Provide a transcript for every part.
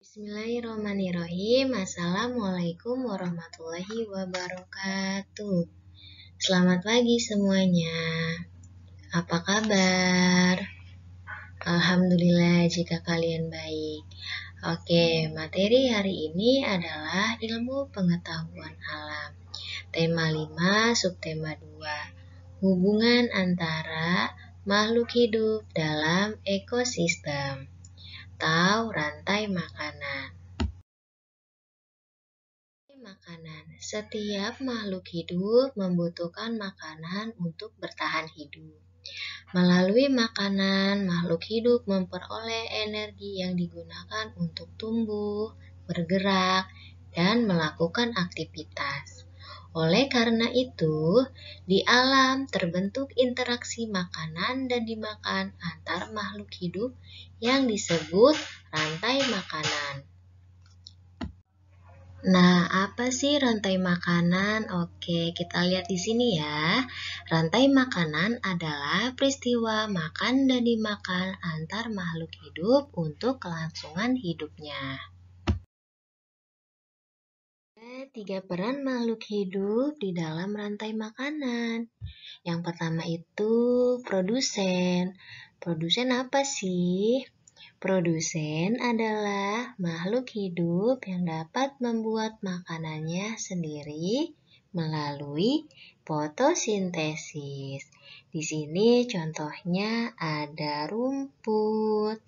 Bismillahirrahmanirrahim. Assalamualaikum warahmatullahi wabarakatuh. Selamat pagi semuanya. Apa kabar? Alhamdulillah jika kalian baik. Oke, materi hari ini adalah ilmu pengetahuan alam. Tema 5, subtema 2. Hubungan antara makhluk hidup dalam ekosistem atau rantai makanan. Setiap makhluk hidup membutuhkan makanan untuk bertahan hidup. Melalui makanan, makhluk hidup memperoleh energi yang digunakan untuk tumbuh, bergerak, dan melakukan aktivitas. Oleh karena itu, di alam terbentuk interaksi makanan dan dimakan antar makhluk hidup yang disebut rantai makanan. Nah, apa sih rantai makanan? Oke, kita lihat di sini ya. Rantai makanan adalah peristiwa makan dan dimakan antar makhluk hidup untuk kelangsungan hidupnya. Ada 3 peran makhluk hidup di dalam rantai makanan. Yang pertama itu produsen. Produsen apa sih? Produsen adalah makhluk hidup yang dapat membuat makanannya sendiri melalui fotosintesis. Di sini contohnya ada rumput.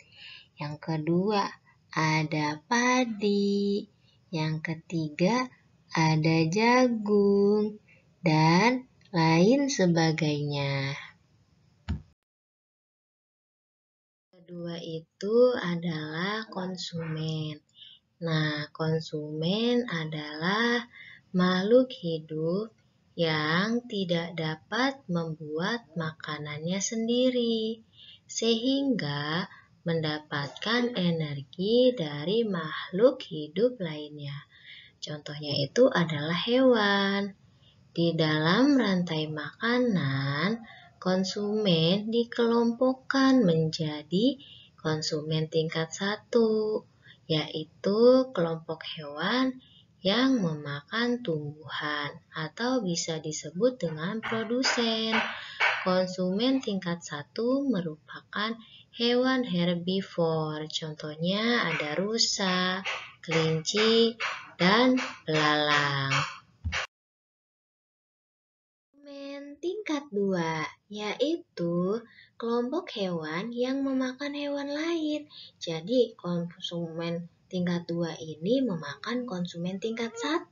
Yang kedua ada padi. Yang ketiga ada jagung dan lain sebagainya. Kedua itu adalah konsumen. Nah, konsumen adalah makhluk hidup yang tidak dapat membuat makanannya sendiri, sehingga mendapatkan energi dari makhluk hidup lainnya. Contohnya itu adalah hewan. Di dalam rantai makanan, konsumen dikelompokkan menjadi konsumen tingkat 1, yaitu kelompok hewan yang memakan tumbuhan atau bisa disebut dengan produsen. Konsumen tingkat 1 merupakan hewan herbivor, contohnya ada rusa, kelinci, dan belalang. Tingkat 2, yaitu kelompok hewan yang memakan hewan lain. Jadi konsumen tingkat 2 ini memakan konsumen tingkat 1.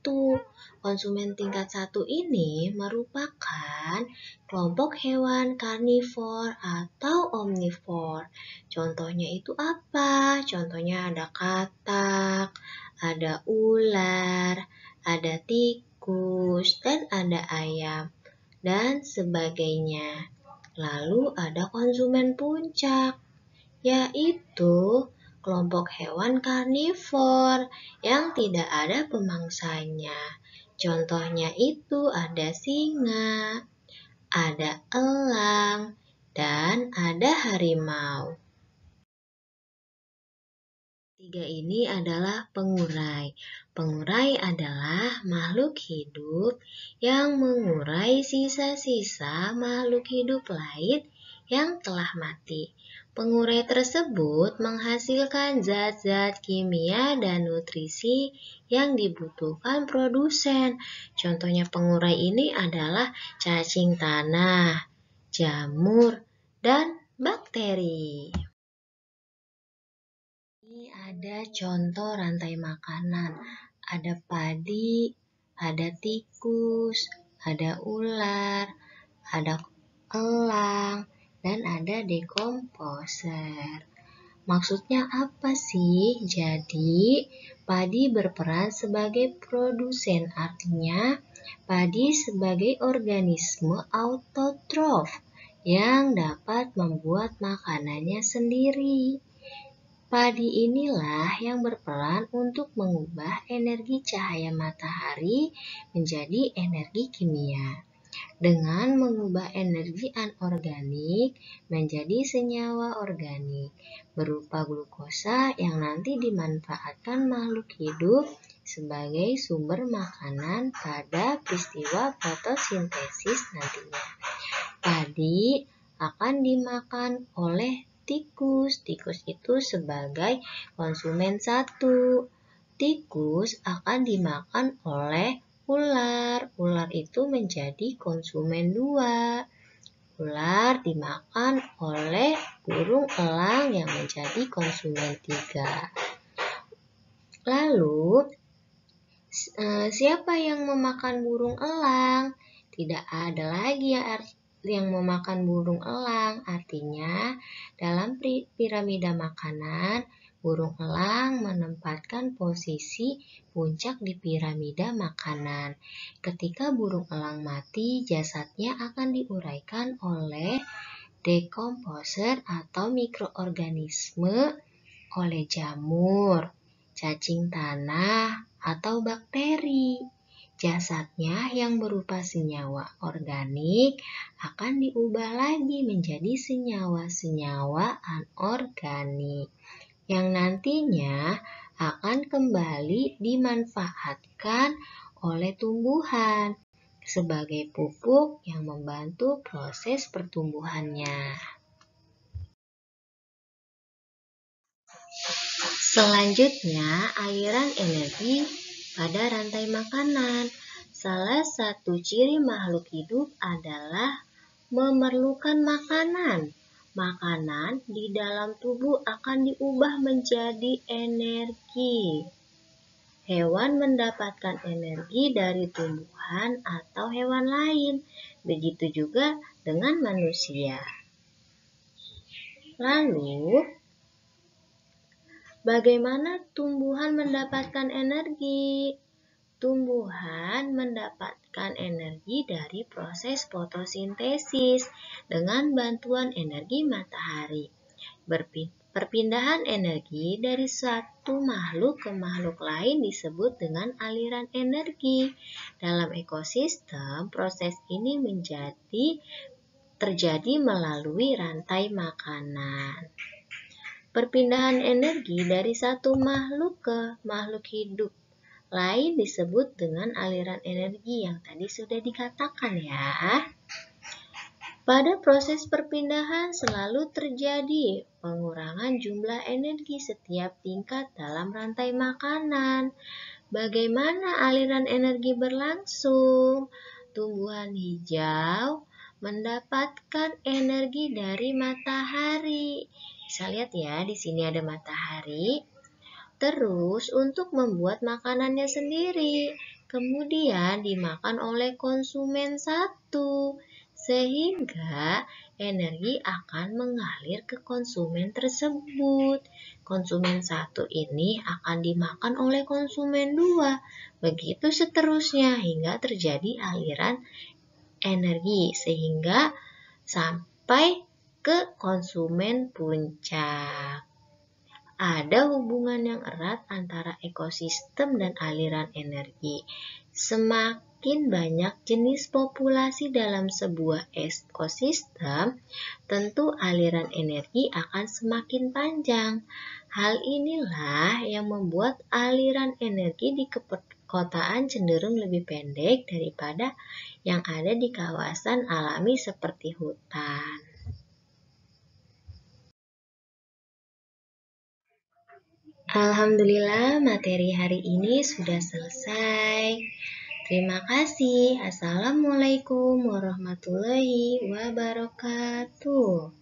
Konsumen tingkat 1 ini merupakan kelompok hewan karnivor atau omnivor. Contohnya itu apa? Contohnya ada katak, ada ular, ada tikus, dan ada ayam, dan sebagainya. Lalu ada konsumen puncak, yaitu kelompok hewan karnivor yang tidak ada pemangsanya. Contohnya itu ada singa, ada elang, dan ada harimau. 3 ini adalah pengurai. Pengurai adalah makhluk hidup yang mengurai sisa-sisa makhluk hidup lain yang telah mati. Pengurai tersebut menghasilkan zat-zat kimia dan nutrisi yang dibutuhkan produsen. Contohnya pengurai ini adalah cacing tanah, jamur, dan bakteri. Ini ada contoh rantai makanan. Ada padi, ada tikus, ada ular, ada elang, dan ada dekomposer. Maksudnya apa sih? Jadi, padi berperan sebagai produsen, artinya padi sebagai organisme autotrof yang dapat membuat makanannya sendiri. Padi inilah yang berperan untuk mengubah energi cahaya matahari menjadi energi kimia. dengan mengubah energi anorganik menjadi senyawa organik berupa glukosa yang nanti dimanfaatkan makhluk hidup sebagai sumber makanan pada peristiwa fotosintesis nantinya. Padi akan dimakan oleh tikus. Tikus itu sebagai konsumen 1. Tikus akan dimakan oleh ular. Ular itu menjadi konsumen 2. Ular dimakan oleh burung elang yang menjadi konsumen 3. Lalu, siapa yang memakan burung elang? Tidak ada lagi yang memakan burung elang. Artinya, dalam piramida makanan, burung elang menempatkan posisi puncak di piramida makanan. Ketika burung elang mati, jasadnya akan diuraikan oleh dekomposer atau mikroorganisme, oleh jamur, cacing tanah, atau bakteri. Jasadnya yang berupa senyawa organik akan diubah lagi menjadi senyawa-senyawa anorganik yang nantinya akan kembali dimanfaatkan oleh tumbuhan sebagai pupuk yang membantu proses pertumbuhannya. Selanjutnya, aliran energi pada rantai makanan. Salah satu ciri makhluk hidup adalah memerlukan makanan. Makanan di dalam tubuh akan diubah menjadi energi. Hewan mendapatkan energi dari tumbuhan atau hewan lain. Begitu juga dengan manusia. Lalu, bagaimana tumbuhan mendapatkan energi? Tumbuhan mendapatkan energi dari proses fotosintesis dengan bantuan energi matahari. Perpindahan energi dari satu makhluk ke makhluk lain disebut dengan aliran energi. Dalam ekosistem, proses ini terjadi melalui rantai makanan. Perpindahan energi dari satu makhluk ke makhluk hidup lain disebut dengan aliran energi yang tadi sudah dikatakan ya. Pada proses perpindahan selalu terjadi pengurangan jumlah energi setiap tingkat dalam rantai makanan. Bagaimana aliran energi berlangsung? Tumbuhan hijau mendapatkan energi dari matahari. Bisa lihat ya, di sini ada matahari. Terus untuk membuat makanannya sendiri, kemudian dimakan oleh konsumen 1, sehingga energi akan mengalir ke konsumen tersebut. Konsumen 1 ini akan dimakan oleh konsumen 2, begitu seterusnya hingga terjadi aliran energi sehingga sampai ke konsumen puncak. Ada hubungan yang erat antara ekosistem dan aliran energi. Semakin banyak jenis populasi dalam sebuah ekosistem, tentu aliran energi akan semakin panjang. Hal inilah yang membuat aliran energi di perkotaan cenderung lebih pendek daripada yang ada di kawasan alami seperti hutan. Alhamdulillah, materi hari ini sudah selesai. Terima kasih. Assalamualaikum warahmatullahi wabarakatuh.